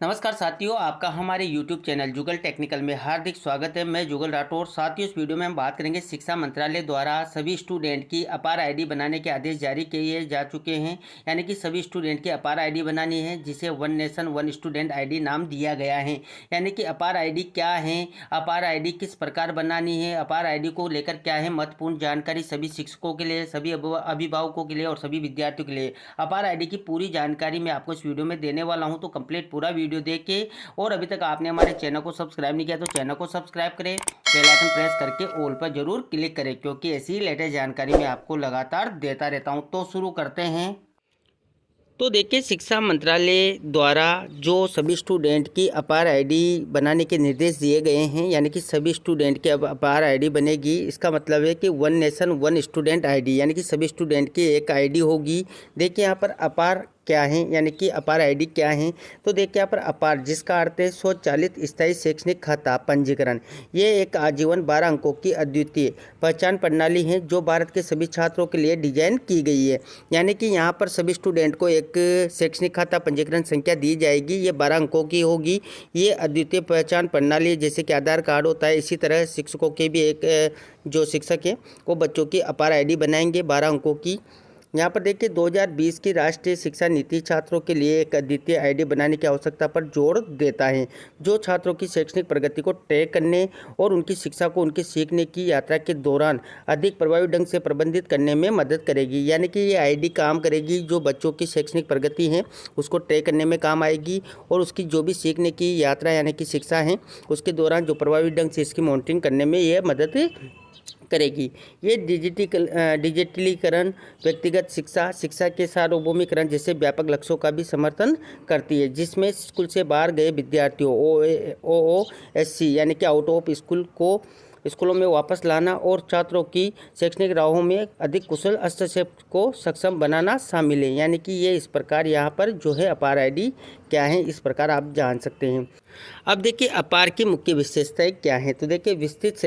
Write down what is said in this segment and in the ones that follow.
नमस्कार साथियों, आपका हमारे YouTube चैनल जुगल टेक्निकल में हार्दिक स्वागत है। मैं जुगल राठौर। साथियों, इस वीडियो में हम बात करेंगे शिक्षा मंत्रालय द्वारा सभी स्टूडेंट की अपार आईडी बनाने के आदेश जारी किए जा चुके हैं। यानी कि सभी स्टूडेंट की अपार आईडी बनानी है, जिसे one nation one student ID नाम दिया गया है। यानी कि अपार आईडी क्या है, अपार आईडी किस प्रकार बनानी है, अपार आईडी को लेकर क्या है महत्वपूर्ण जानकारी सभी शिक्षकों के लिए, सभी अभिभावकों के लिए और सभी विद्यार्थियों के लिए। अपार आईडी की पूरी जानकारी मैं आपको इस वीडियो में देने वाला हूं, तो कंप्लीट पूरा वीडियो देख के, और अभी तक आपने हमारे चैनल को सब्सक्राइब नहीं किया तो चैनल को सब्सक्राइब करें, बेल आइकन प्रेस करके ऑल पर जरूर क्लिक करें, क्योंकि ऐसी लेटेस्ट जानकारी मैं आपको लगातार देता रहता हूं। तो शुरू करते हैं। तो देखिए, शिक्षा मंत्रालय द्वारा जो सभी स्टूडेंट की अपार आईडी बनाने के निर्देश दिए गए हैं, यानी कि सभी स्टूडेंट की अब अपार आईडी बनेगी। इसका मतलब है कि one nation one student ID, यानी कि सभी स्टूडेंट की एक आईडी होगी। देखिए यहाँ पर अपार क्या है, यानी कि अपार आईडी क्या है। तो देखिए यहाँ पर अपार, जिसका अर्थ है स्वचालित स्थायी शैक्षणिक खाता पंजीकरण। ये एक आजीवन 12 अंकों की अद्वितीय पहचान प्रणाली है, जो भारत के सभी छात्रों के लिए डिजाइन की गई है। यानी कि यहाँ पर सभी स्टूडेंट को एक शैक्षणिक खाता पंजीकरण संख्या दी जाएगी। ये 12 अंकों की होगी। ये अद्वितीय पहचान प्रणाली, जैसे कि आधार कार्ड होता है, इसी तरह शिक्षकों के भी एक जो शिक्षक हैं वो बच्चों की अपार आईडी बनाएंगे 12 अंकों की। यहाँ पर देखिए, 2020 की राष्ट्रीय शिक्षा नीति छात्रों के लिए एक अद्वितीय आईडी बनाने की आवश्यकता पर जोर देता है, जो छात्रों की शैक्षणिक प्रगति को ट्रैक करने और उनकी शिक्षा को उनके सीखने की यात्रा के दौरान अधिक प्रभावी ढंग से प्रबंधित करने में मदद करेगी। यानी कि ये आईडी काम करेगी, जो बच्चों की शैक्षणिक प्रगति है उसको ट्रैक करने में काम आएगी, और उसकी जो भी सीखने की यात्रा यानी कि शिक्षा है उसके दौरान जो प्रभावी ढंग से इसकी मॉनिटरिंग करने में ये मदद करेगी। ये डिजिटलीकरण, व्यक्तिगत शिक्षा के सार्वभौमिकरण जैसे व्यापक लक्ष्यों का भी समर्थन करती है, जिसमें स्कूल से बाहर गए विद्यार्थियों OOSC यानी कि आउट ऑफ स्कूल को स्कूलों में वापस लाना और छात्रों की शैक्षणिक राहों में अधिक कुशल हस्तक्षेप को सक्षम बनाना शामिल है। यानी कि ये इस प्रकार यहाँ पर जो है अपार आईडी क्या है, इस प्रकार आप जान सकते हैं। अब देखिए, अपार की मुख्य विशेषताएं क्या हैं। तो देखिए, विस्तृत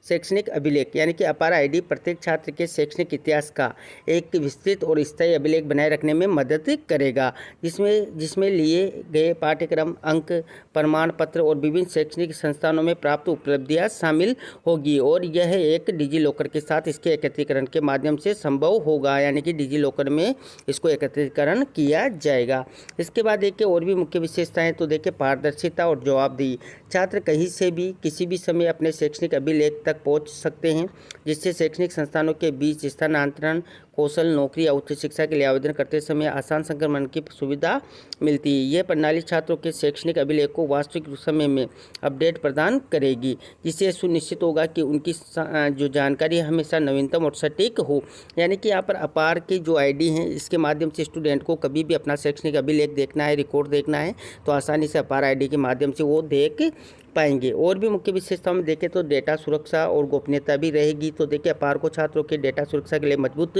शैक्षणिक अभिलेख, यानी कि अपार आईडी प्रत्येक छात्र के शैक्षणिक इतिहास का एक विस्तृत और स्थायी अभिलेख बनाए रखने में मदद करेगा, जिसमें लिए गए पाठ्यक्रम, अंक, प्रमाण पत्र और विभिन्न शैक्षणिक संस्थानों में प्राप्त उपलब्धियां शामिल होगी। और यह एक डिजी लॉकर के साथ इसके एकत्रीकरण के माध्यम से संभव होगा, यानी कि डिजी लॉकर में इसको एकत्रीकरण किया जाएगा। इसके बाद देखिए और भी मुख्य विशेषताएं। तो देखिए, पारदर्शिता और जवाबदेही, छात्र कहीं से भी किसी भी समय अपने शैक्षणिक अभिलेख तक पहुंच सकते हैं, जिससे शैक्षणिक संस्थानों के बीच स्थानांतरण, कौशल, नौकरी या उच्च शिक्षा के लिए आवेदन करते समय आसान संक्रमण की सुविधा मिलती है। यह प्रणाली छात्रों के शैक्षणिक अभिलेख को वास्तविक समय में अपडेट प्रदान करेगी, जिससे सुनिश्चित होगा कि उनकी जो जानकारी हमेशा नवीनतम और सटीक हो। यानी कि यहाँ पर अपार की जो आईडी है, इसके माध्यम से स्टूडेंट को कभी भी अपना शैक्षणिक अभिलेख देखना है, रिकॉर्ड देखना है, तो आसानी से अपार आईडी के माध्यम से वो देख पाएंगे। और भी मुख्य विशेषताओं में देखें तो डेटा सुरक्षा और गोपनीयता भी रहेगी। तो देखिए, अपार को छात्रों के डेटा सुरक्षा के लिए मजबूत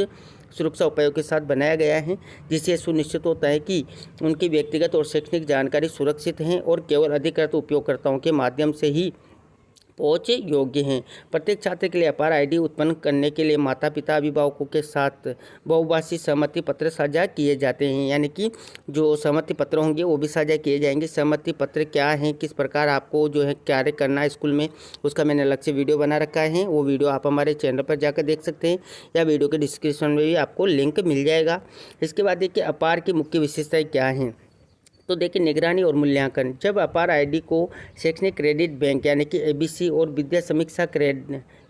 सुरक्षा उपायों के साथ बनाया गया है, जिससे सुनिश्चित होता है कि उनकी व्यक्तिगत और शैक्षणिक जानकारी सुरक्षित हैं और केवल अधिकृत उपयोगकर्ताओं के माध्यम से ही पहुँच योग्य हैं। प्रत्येक छात्र के लिए अपार आईडी उत्पन्न करने के लिए माता पिता अभिभावकों के साथ बहुभाषी सहमति पत्र साझा किए जाते हैं। यानी कि जो सहमति पत्र होंगे वो भी साझा किए जाएंगे। सहमति पत्र क्या है, किस प्रकार आपको जो है कार्य करना है स्कूल में, उसका मैंने अलग से वीडियो बना रखा है। वो वीडियो आप हमारे चैनल पर जाकर देख सकते हैं, या वीडियो के डिस्क्रिप्शन में भी आपको लिंक मिल जाएगा। इसके बाद देखिए, अपार की मुख्य विशेषताएँ क्या हैं। तो देखिए, निगरानी और मूल्यांकन, जब अपार आईडी को शैक्षणिक क्रेडिट बैंक यानी कि ABC और विद्या समीक्षा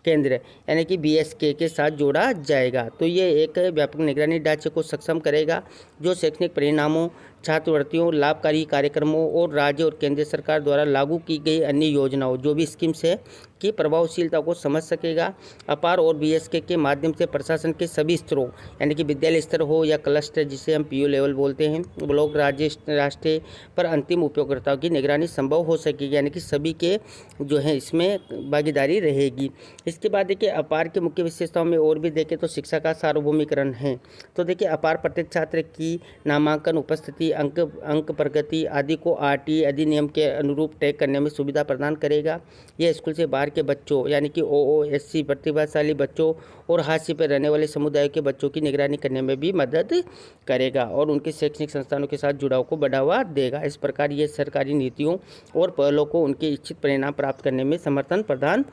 केंद्र यानी कि BSK के साथ जोड़ा जाएगा, तो ये एक व्यापक निगरानी ढांचे को सक्षम करेगा, जो शैक्षणिक परिणामों, छात्रवृत्तियों, लाभकारी कार्यक्रमों और राज्य और केंद्र सरकार द्वारा लागू की गई अन्य योजनाओं, जो भी स्कीम्स है, की प्रभावशीलता को समझ सकेगा। अपार और BSK के माध्यम से प्रशासन के सभी स्तरों, यानी कि विद्यालय स्तर हो या क्लस्टर, जिसे हम PU लेवल बोलते हैं, ब्लॉक, राज्य, राष्ट्रीय पर अंतिम उपयोगकर्ताओं की निगरानी संभव हो सकेगी। यानी कि सभी के जो है इसमें भागीदारी रहेगी। इसके बाद देखिए अपार की मुख्य विशेषताओं में और भी देखें तो शिक्षा का सार्वभौमिकरण है। तो देखिए अपार प्रत्येक छात्र की नामांकन, उपस्थिति, अंक प्रगति आदि को आरटीई अधिनियम के अनुरूप ट्रैक करने में सुविधा प्रदान करेगा। यह स्कूल से बाहर के बच्चों यानी कि ओओएससी प्रतिभाशाली बच्चों और हाशिए पर रहने वाले समुदायों के बच्चों की निगरानी करने में भी मदद करेगा और उनके शैक्षणिक संस्थानों के साथ जुड़ाव को बढ़ावा देगा। इस प्रकार ये सरकारी नीतियों और पहलों को उनके इच्छित परिणाम प्राप्त करने में समर्थन प्रदान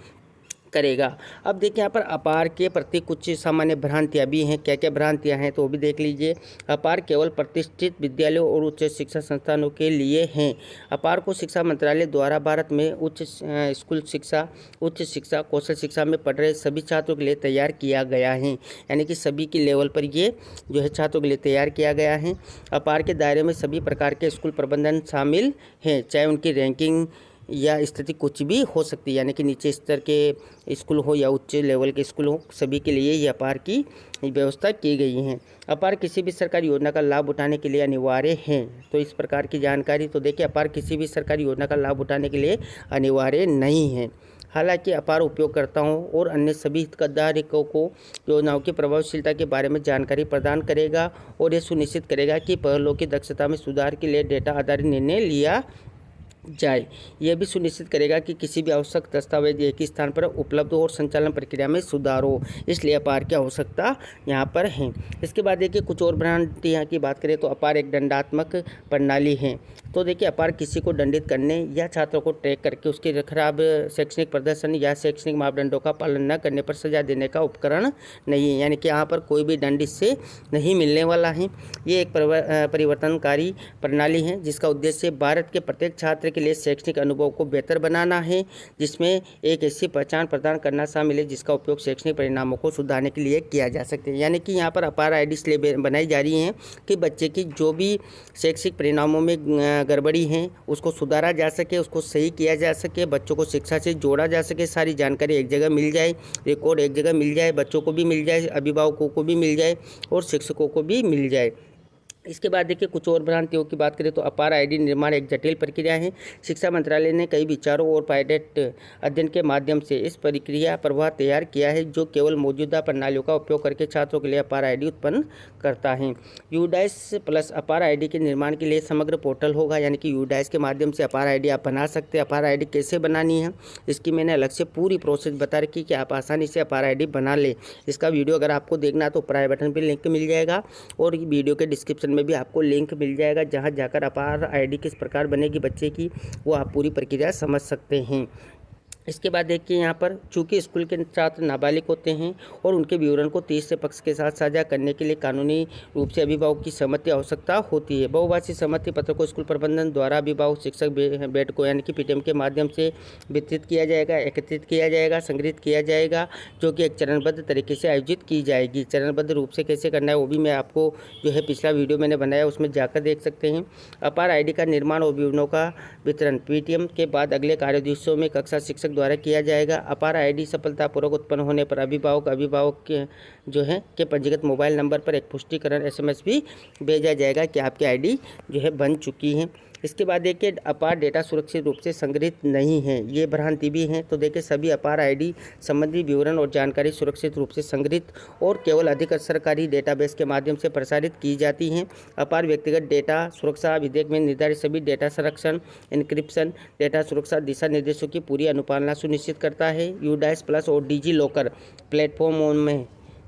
करेगा। अब देखिए यहाँ पर अपार के प्रति कुछ सामान्य भ्रांतियाँ भी हैं। क्या क्या भ्रांतियाँ हैं तो वो भी देख लीजिए। अपार केवल प्रतिष्ठित विद्यालयों और उच्च शिक्षा संस्थानों के लिए हैं। अपार को शिक्षा मंत्रालय द्वारा भारत में उच्च शिक्षा, उच्च शिक्षा, कौशल शिक्षा में पढ़ रहे सभी छात्रों के लिए तैयार किया गया है, यानी कि सभी की लेवल पर ये जो है छात्रों के लिए तैयार किया गया है। अपार के दायरे में सभी प्रकार के स्कूल प्रबंधन शामिल हैं, चाहे उनकी रैंकिंग या स्थिति कुछ भी हो सकती है, यानी कि नीचे स्तर के स्कूल हो या उच्च लेवल के स्कूल हो, सभी के लिए ये अपार की व्यवस्था की गई है। अपार किसी भी सरकारी योजना का लाभ उठाने के लिए अनिवार्य हैं। तो इस प्रकार की जानकारी तो देखिए अपार किसी भी सरकारी योजना का लाभ उठाने के लिए अनिवार्य नहीं है। हालांकि अपार उपयोगकर्ताओं और अन्य सभी हितग्राहियों को योजनाओं की प्रभावशीलता के बारे में जानकारी प्रदान करेगा और ये सुनिश्चित करेगा कि पहलों की दक्षता में सुधार के लिए डेटा आधारित निर्णय लिया जाए। यह भी सुनिश्चित करेगा कि किसी भी आवश्यक दस्तावेज एक ही स्थान पर उपलब्ध हो और संचालन प्रक्रिया में सुधार हो, इसलिए अपार की आवश्यकता यहाँ पर है। इसके बाद देखिए कुछ और भ्रांतियाँ की बात करें तो अपार एक दंडात्मक प्रणाली है। तो देखिए अपार किसी को दंडित करने या छात्रों को ट्रैक करके उसके खराब शैक्षणिक प्रदर्शन या शैक्षणिक मापदंडों का पालन न करने पर सजा देने का उपकरण नहीं है, यानी कि यहाँ पर कोई भी दंड इससे नहीं मिलने वाला है। ये एक परिवर्तनकारी प्रणाली है जिसका उद्देश्य भारत के प्रत्येक छात्र के लिए शैक्षणिक अनुभव को बेहतर बनाना है, जिसमें एक ऐसी पहचान प्रदान करना शामिल है जिसका उपयोग शैक्षणिक परिणामों को सुधारने के लिए किया जा सकता है। यानी कि यहाँ पर अपार आईडी इसलिए बनाई जा रही हैं कि बच्चे की जो भी शैक्षिक परिणामों में गड़बड़ी है उसको सुधारा जा सके, उसको सही किया जा सके, बच्चों को शिक्षा से जोड़ा जा सके, सारी जानकारी एक जगह मिल जाए, रिकॉर्ड एक जगह मिल जाए, बच्चों को भी मिल जाए, अभिभावकों को भी मिल जाए और शिक्षकों को भी मिल जाए। इसके बाद देखिए कुछ और भ्रांतियों की बात करें तो अपार आईडी निर्माण एक जटिल प्रक्रिया है। शिक्षा मंत्रालय ने कई विचारों और पायलट अध्ययन के माध्यम से इस प्रक्रिया प्रवाह तैयार किया है जो केवल मौजूदा प्रणालियों का उपयोग करके छात्रों के लिए अपार आईडी उत्पन्न करता है। यूडाइस प्लस अपार आईडी के निर्माण के लिए समग्र पोर्टल होगा, यानी कि यूडाइस के माध्यम से अपार आईडी आप बना सकते हैं। अपार आईडी कैसे बनानी है इसकी मैंने अलग से पूरी प्रोसेस बता रखी कि आप आसानी से अपार आईडी बना लें। इसका वीडियो अगर आपको देखना है तो ऊपर आई बटन पर लिंक मिल जाएगा और वीडियो के डिस्क्रिप्शन में भी आपको लिंक मिल जाएगा, जहां जाकर अपार आईडी किस प्रकार बनेगी बच्चे की वो आप पूरी प्रक्रिया समझ सकते हैं। इसके बाद देखिए यहाँ पर चूंकि स्कूल के छात्र नाबालिग होते हैं और उनके विवरण को तीसरे पक्ष के साथ साझा करने के लिए कानूनी रूप से अभिभावक की सहमति आवश्यकता होती है। बहुभाषी सहमति पत्र को स्कूल प्रबंधन द्वारा अभिभावक शिक्षक बैठकों यानी कि पीटीएम के माध्यम से वितरित किया जाएगा, एकत्रित किया जाएगा, संग्रहित किया जाएगा, जो कि एक चरणबद्ध तरीके से आयोजित की जाएगी। चरणबद्ध रूप से कैसे करना है वो भी मैं आपको जो है पिछला वीडियो मैंने बनाया उसमें जाकर देख सकते हैं। अपार आईडी का निर्माण और विवरणों का वितरण पीटीएम के बाद अगले कार्यदिवसों में कक्षा शिक्षक द्वारा किया जाएगा। अपार आईडी सफलतापूर्वक उत्पन्न होने पर अभिभावक के जो है के पंजीकृत मोबाइल नंबर पर एक पुष्टिकरण एसएमएस भी भेजा जाएगा कि आपकी आईडी जो है बन चुकी है। इसके बाद देखिए अपार डेटा सुरक्षित रूप से संग्रहित नहीं है, ये भ्रांति भी है। तो देखिए सभी अपार आईडी संबंधी विवरण और जानकारी सुरक्षित रूप से संग्रहित और केवल अधिकृत सरकारी डेटाबेस के माध्यम से प्रसारित की जाती हैं। अपार व्यक्तिगत डेटा सुरक्षा विधेयक में निर्धारित सभी डेटा संरक्षण, एन्क्रिप्शन, डेटा सुरक्षा दिशा निर्देशों की पूरी अनुपालना सुनिश्चित करता है। यूडाइस प्लस और डिजी लॉकर प्लेटफॉर्म में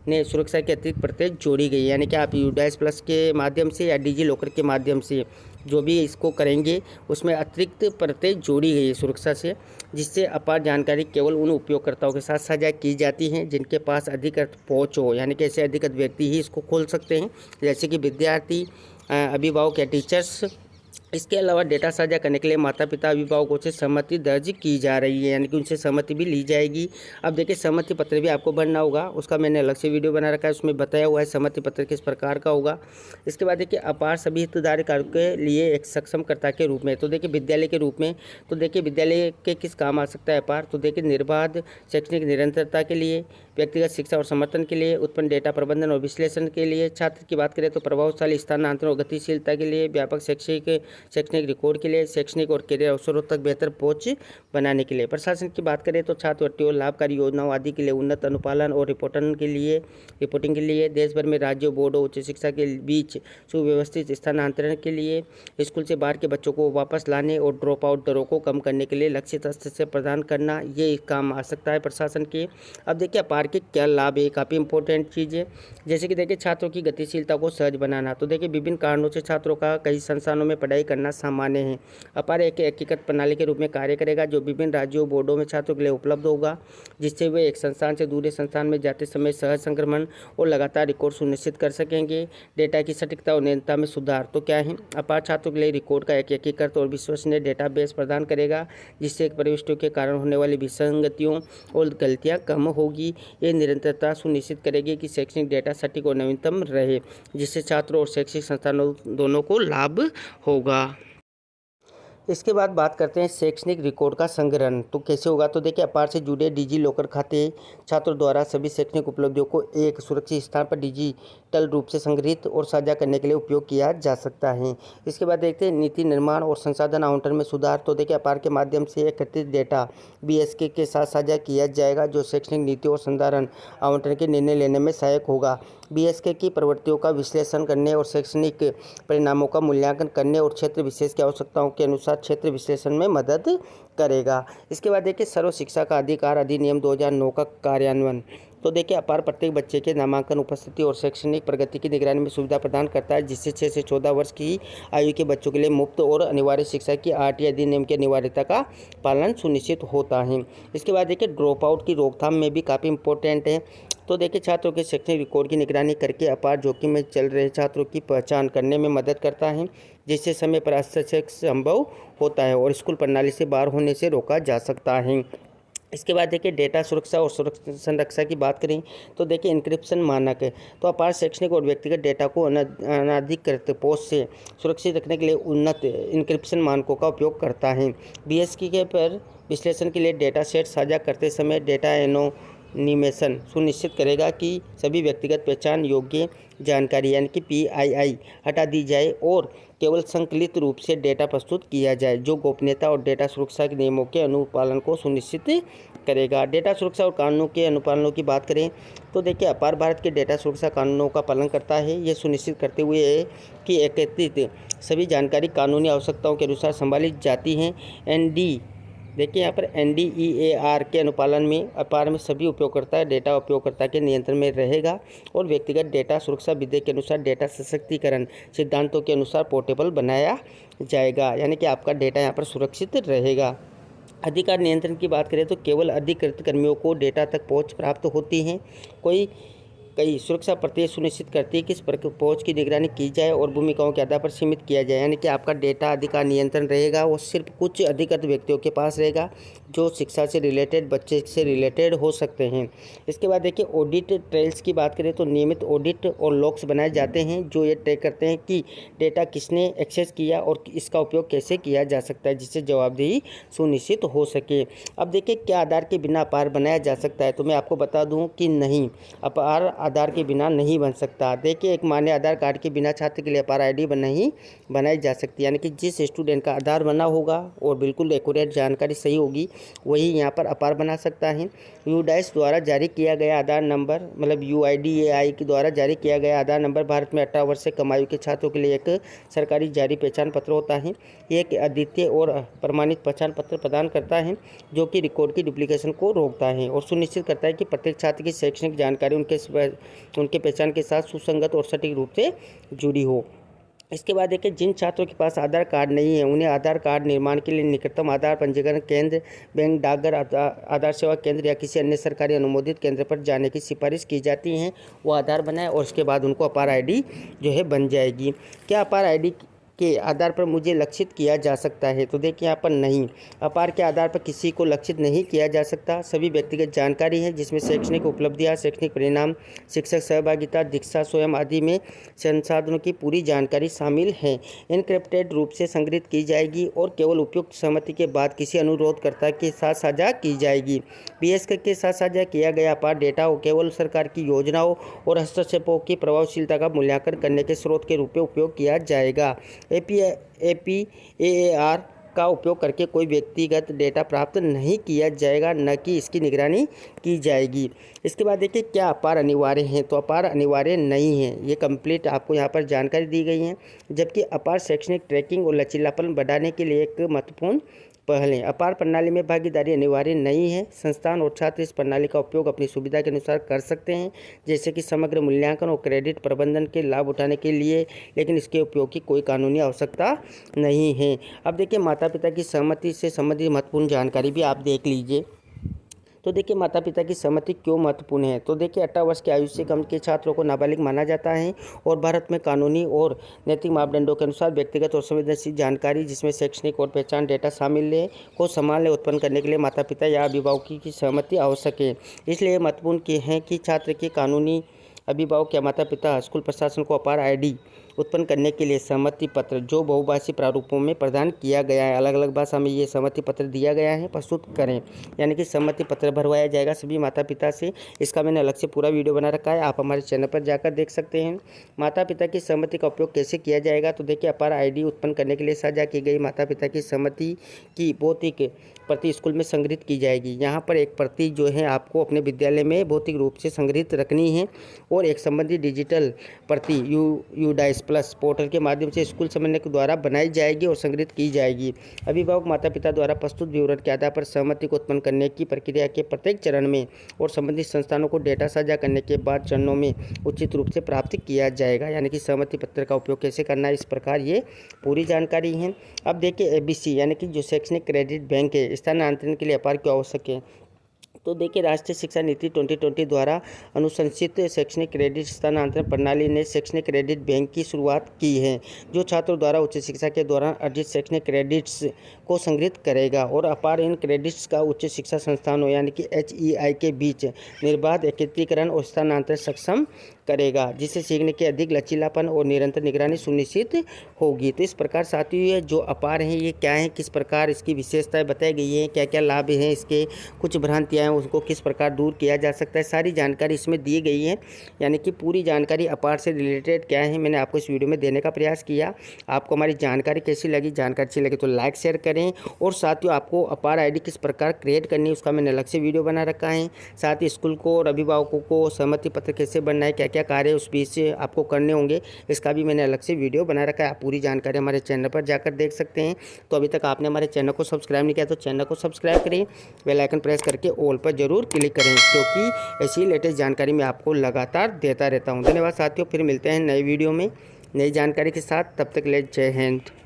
ने सुरक्षा की अतिरिक्त परतें जोड़ी गई, यानी कि आप यूडाइस प्लस के माध्यम से या डिजी लॉकर के माध्यम से जो भी इसको करेंगे उसमें अतिरिक्त परतें जोड़ी गई है सुरक्षा से, जिससे अपार जानकारी केवल उन उपयोगकर्ताओं के साथ साझा की जाती हैं जिनके पास अधिकृत पहुँच हो, यानी कि ऐसे अधिकृत व्यक्ति ही इसको खोल सकते हैं, जैसे कि विद्यार्थी, अभिभावक या टीचर्स। इसके अलावा डेटा साझा करने के लिए माता पिता अभिभावकों से सहमति दर्ज की जा रही है, यानी कि उनसे सहमति भी ली जाएगी। अब देखिए सहमति पत्र भी आपको भरना होगा, उसका मैंने अलग से वीडियो बना रखा है, उसमें बताया हुआ है सहमति पत्र किस प्रकार का होगा। इसके बाद देखिए अपार सभी हितधारकों के लिए एक सक्षमकर्ता के रूप में, तो देखिए विद्यालय के रूप में, तो देखिए विद्यालय के किस काम आ सकता है अपार, तो देखिए निर्बाध शैक्षणिक निरंतरता के लिए, व्यक्तिगत शिक्षा और समर्थन के लिए, उत्पन्न डेटा प्रबंधन और विश्लेषण के लिए। छात्र की बात करें तो प्रभावशाली स्थानांतरण और गतिशीलता के लिए, व्यापक शैक्षणिक रिकॉर्ड के लिए, शैक्षणिक और कैरियर अवसरों तक बेहतर पहुंच बनाने के लिए। प्रशासन की बात करें तो छात्रवृत्ति और लाभकारी योजनाओं आदि के लिए, उन्नत अनुपालन और रिपोर्टिंग के लिए, देश भर में राज्यों, बोर्डों, उच्च शिक्षा के बीच सुव्यवस्थित स्थानांतरण के लिए, स्कूल से बाहर के बच्चों को वापस लाने और ड्रॉप आउट दरों को कम करने के लिए लक्षित स्तर से प्रदान करना, ये काम आ सकता है प्रशासन के। अब देखिए अपार के क्या लाभ है, काफ़ी इंपॉर्टेंट चीज़ है। जैसे कि देखिए छात्रों की गतिशीलता को सहज बनाना। तो देखिए विभिन्न कारणों से छात्रों का कई संस्थानों में पढ़ाई करना सामान्य है। अपार एक एकीकृत प्रणाली के रूप में कार्य करेगा जो विभिन्न राज्यों, बोर्डों में छात्रों के लिए उपलब्ध होगा, जिससे वे एक संस्थान से दूसरे संस्थान में जाते समय सहज संक्रमण और लगातार रिकॉर्ड सुनिश्चित कर सकेंगे। डेटा की सटीकता और निरंतरता में सुधार। तो क्या है, अपार छात्रों के लिए रिकॉर्ड का एक एकीकृत और विश्वसनीय डेटाबेस प्रदान करेगा, जिससे प्रविष्टियों के कारण होने वाली विसंगतियों और गलतियां कम होगी। ये निरंतरता सुनिश्चित करेगी कि शैक्षणिक डेटा सटीक और नवीनतम रहे, जिससे छात्रों और शैक्षिक संस्थानों दोनों को लाभ होगा। इसके बाद बात करते हैं शैक्षणिक रिकॉर्ड का संग्रहण। तो कैसे होगा, तो देखिए अपार से जुड़े डिजी लॉकर खाते छात्रों द्वारा सभी शैक्षणिक उपलब्धियों को एक सुरक्षित स्थान पर डिजिटल रूप से संग्रहित और साझा करने के लिए उपयोग किया जा सकता है। इसके बाद देखते हैं नीति निर्माण और संसाधन आवंटन में सुधार। तो देखिए अपार के माध्यम से एकत्रित डेटा बीएसके के साथ साझा किया जाएगा, जो शैक्षणिक नीति और संसाधन आवंटन के निर्णय लेने में सहायक होगा। बीएसके की प्रवृत्तियों का विश्लेषण करने और शैक्षणिक परिणामों का मूल्यांकन करने और क्षेत्र विशेष की आवश्यकताओं के अनुसार क्षेत्र विश्लेषण में मदद करेगा। इसके बाद देखिए सर्व शिक्षा का अधिकार अधिनियम 2009 का कार्यान्वयन। तो देखिए अपार प्रत्येक बच्चे के नामांकन, उपस्थिति और शैक्षणिक प्रगति की निगरानी में सुविधा प्रदान करता है, जिससे 6 से 14 वर्ष की आयु के बच्चों के लिए मुफ्त और अनिवार्य शिक्षा की आरटीआई अधिनियम की अनिवार्यता का पालन सुनिश्चित होता है। इसके बाद देखिए ड्रॉप आउट की रोकथाम में भी काफ़ी इंपॉर्टेंट है। तो देखिए छात्रों के शैक्षणिक रिकॉर्ड की निगरानी करके अपार जोखिम में चल रहे छात्रों की पहचान करने में मदद करता है, जिससे समय पर हस्तक्षेप संभव होता है और स्कूल प्रणाली से बाहर होने से रोका जा सकता है। इसके बाद देखिए डेटा सुरक्षा और संरक्षा की बात करें तो देखिए इंक्रिप्शन मानक है। तो अपार शैक्षणिक और व्यक्तिगत डेटा को अनाधिकृत पोस्ट से सुरक्षित रखने के लिए उन्नत इंक्रिप्शन मानकों का उपयोग करता है। बीएसके के पर विश्लेषण के लिए डेटा सेट साझा करते समय डेटा एनोनिमेशन सुनिश्चित करेगा कि सभी व्यक्तिगत पहचान योग्य जानकारी यानी कि PII हटा दी जाए और केवल संकलित रूप से डेटा प्रस्तुत किया जाए, जो गोपनीयता और डेटा सुरक्षा के नियमों के अनुपालन को सुनिश्चित करेगा। डेटा सुरक्षा और कानूनों के अनुपालनों की बात करें तो देखिए अपार भारत के डेटा सुरक्षा कानूनों का पालन करता है, ये सुनिश्चित करते हुए कि एकत्रित सभी जानकारी कानूनी आवश्यकताओं के अनुसार संभाली जाती हैं। देखिए यहाँ पर NDEAR के अनुपालन में अपार में सभी उपयोगकर्ता डेटा उपयोगकर्ता के नियंत्रण में रहेगा और व्यक्तिगत डेटा सुरक्षा विधेयक के अनुसार डेटा सशक्तिकरण सिद्धांतों के अनुसार पोर्टेबल बनाया जाएगा, यानी कि आपका डेटा यहाँ पर सुरक्षित रहेगा। अधिकार नियंत्रण की बात करें तो केवल अधिकृत कर्मियों को डेटा तक पहुँच प्राप्त होती है। कई सुरक्षा प्रक्रिया सुनिश्चित करती है कि इस पहुँच की निगरानी की जाए और भूमिकाओं के आधार पर सीमित किया जाए, यानी कि आपका डेटा अधिकार नियंत्रण रहेगा वो सिर्फ कुछ अधिकृत व्यक्तियों के पास रहेगा जो शिक्षा से रिलेटेड, बच्चे से रिलेटेड हो सकते हैं। इसके बाद देखिए ऑडिट ट्रेल्स की बात करें तो नियमित ऑडिट और लॉग्स बनाए जाते हैं जो ये तय करते हैं कि डेटा किसने एक्सेस किया और इसका उपयोग कैसे किया जा सकता है, जिससे जवाबदेही सुनिश्चित हो सके। अब देखिए क्या आधार के बिना अपार बनाया जा सकता है, तो मैं आपको बता दूँ कि नहीं, अपार आधार के बिना नहीं बन सकता। देखिए एक मान्य आधार कार्ड के बिना छात्र के लिए अपार ID नहीं बनाई जा सकती, यानी कि जिस स्टूडेंट का आधार बना होगा और बिल्कुल एक्यूरेट जानकारी सही होगी वही यहाँ पर अपार बना सकता है। UDAIS द्वारा जारी किया गया आधार नंबर मतलब UIDAI के द्वारा जारी किया गया आधार नंबर भारत में 18 वर्ष से कम आयु के छात्रों के लिए एक सरकारी जारी पहचान पत्र होता है। ये एक अद्वितीय और प्रमाणित पहचान पत्र प्रदान करता है जो कि रिकॉर्ड की डुप्लीकेशन को रोकता है और सुनिश्चित करता है कि प्रत्येक छात्र की शैक्षणिक जानकारी उनके पहचान के साथ सुसंगत और सटीक रूप से जुड़ी हो। इसके बाद देखिए जिन छात्रों के पास आधार कार्ड नहीं है उन्हें आधार कार्ड निर्माण के लिए निकटतम आधार पंजीकरण केंद्र, बैंक, डाकघर, आधार सेवा केंद्र या किसी अन्य सरकारी अनुमोदित केंद्र पर जाने की सिफारिश की जाती है। वो आधार बनाए और उसके बाद उनको अपार ID जो है बन जाएगी। क्या अपार ID के आधार पर मुझे लक्षित किया जा सकता है? तो देखिए यहाँ पर नहीं, अपार के आधार पर किसी को लक्षित नहीं किया जा सकता। सभी व्यक्तिगत जानकारी है जिसमें शैक्षणिक उपलब्धियाँ, शैक्षणिक परिणाम, शिक्षक सहभागिता, दीक्षा, स्वयं आदि में संसाधनों की पूरी जानकारी शामिल है। एनक्रिप्टेड रूप से संग्रहित की जाएगी और केवल उपयुक्त सहमति के बाद किसी अनुरोधकर्ता के साथ साझा की जाएगी। पीएस के साथ साझा किया गया अपार डेटा केवल सरकार की योजनाओं और हस्तक्षेपों की प्रभावशीलता का मूल्यांकन करने के स्रोत के रूप में उपयोग किया जाएगा। APAR का उपयोग करके कोई व्यक्तिगत डेटा प्राप्त नहीं किया जाएगा, न कि इसकी निगरानी की जाएगी। इसके बाद देखिए क्या अपार अनिवार्य हैं? तो अपार अनिवार्य नहीं है, ये कंप्लीट आपको यहाँ पर जानकारी दी गई है। जबकि अपार शैक्षणिक ट्रैकिंग और लचीलापन बढ़ाने के लिए एक महत्वपूर्ण पहल है। अपार प्रणाली में भागीदारी अनिवार्य नहीं है। संस्थान और छात्र इस प्रणाली का उपयोग अपनी सुविधा के अनुसार कर सकते हैं, जैसे कि समग्र मूल्यांकन और क्रेडिट प्रबंधन के लाभ उठाने के लिए, लेकिन इसके उपयोग की कोई कानूनी आवश्यकता नहीं है। अब देखिए माता पिता की सहमति से संबंधित महत्वपूर्ण जानकारी भी आप देख लीजिए। तो देखिए माता पिता की सहमति क्यों महत्वपूर्ण है? तो देखिए 18 वर्ष की आयु से कम के छात्रों को नाबालिग माना जाता है और भारत में कानूनी और नैतिक मापदंडों के अनुसार व्यक्तिगत और संवेदनशील जानकारी जिसमें शैक्षणिक और पहचान डेटा शामिल है को संभालने उत्पन्न करने के लिए माता पिता या अभिभावकों की सहमति आवश्यक है। इसलिए महत्वपूर्ण है कि छात्र के कानूनी अभिभावक या माता पिता स्कूल प्रशासन को अपार आईडी उत्पन्न करने के लिए सहमति पत्र, जो बहुभाषी प्रारूपों में प्रदान किया गया है, अलग अलग भाषा में ये सहमति पत्र दिया गया है, प्रस्तुत करें। यानी कि सहमति पत्र भरवाया जाएगा सभी माता पिता से। इसका मैंने अलग से पूरा वीडियो बना रखा है, आप हमारे चैनल पर जाकर देख सकते हैं। माता पिता की सहमति का उपयोग कैसे किया जाएगा? तो देखिए अपार आईडी उत्पन्न करने के लिए साझा की गई माता पिता की सहमति की भौतिक प्रति स्कूल में संग्रहित की जाएगी। यहाँ पर एक प्रति जो है आपको अपने विद्यालय में भौतिक रूप से संग्रहित रखनी है और एक संबंधित डिजिटल प्रति यूडाइस प्लस पोर्टल के माध्यम से स्कूल समन्वय के द्वारा बनाई जाएगी और संग्रहित की जाएगी। अभिभावक माता पिता द्वारा प्रस्तुत विवरण के आधार पर सहमति को उत्पन्न करने की प्रक्रिया के प्रत्येक चरण में और संबंधित संस्थानों को डेटा साझा करने के बाद चरणों में उचित रूप से प्राप्त किया जाएगा। यानी कि सहमति पत्र का उपयोग कैसे करना है, इस प्रकार ये पूरी जानकारी है। अब देखिए ABC यानी कि जो शैक्षणिक क्रेडिट बैंक है, स्थानांतरण के लिए अपार क्यों आवश्यक है? तो देखिए राष्ट्रीय शिक्षा नीति 2020 द्वारा अनुशंसित शैक्षणिक क्रेडिट स्थानांतरण प्रणाली ने शैक्षणिक क्रेडिट बैंक की शुरुआत की है, जो छात्रों द्वारा उच्च शिक्षा के दौरान अर्जित शैक्षणिक क्रेडिट्स को संग्रहित करेगा और अपार इन क्रेडिट्स का उच्च शिक्षा संस्थानों यानी कि HEI के बीच निर्बाध एकत्रीकरण और स्थानांतरण सक्षम करेगा, जिससे सीखने के अधिक लचीलापन और निरंतर निगरानी सुनिश्चित होगी। तो इस प्रकार साथियों ये जो अपार हैं ये क्या है, किस प्रकार इसकी विशेषताएं बताई गई हैं, क्या क्या लाभ हैं इसके, कुछ भ्रांतियां हैं उसको किस प्रकार दूर किया जा सकता है, सारी जानकारी इसमें दी गई है। यानी कि पूरी जानकारी अपार से रिलेटेड क्या है मैंने आपको इस वीडियो में देने का प्रयास किया। आपको हमारी जानकारी कैसी लगी? जानकारी अच्छी लगी तो लाइक शेयर करें और साथियों आपको अपार आईडी किस प्रकार क्रिएट करनी है उसका मैंने अलग से वीडियो बना रखा है। साथ ही स्कूल को और अभिभावकों को सहमति पत्र कैसे बनना है, क्या क्या कार्य उस बीच से आपको करने होंगे, इसका भी मैंने अलग से वीडियो बना रखा है। आप पूरी जानकारी हमारे चैनल पर जाकर देख सकते हैं। तो अभी तक आपने हमारे चैनल को सब्सक्राइब नहीं किया तो चैनल को सब्सक्राइब करें, बेल आइकन प्रेस करके ऑल पर जरूर क्लिक करें, क्योंकि ऐसी लेटेस्ट जानकारी मैं आपको लगातार देता रहता हूं। धन्यवाद साथियों, फिर मिलते हैं नए वीडियो में नई जानकारी के साथ। तब तक ले जय हिंद।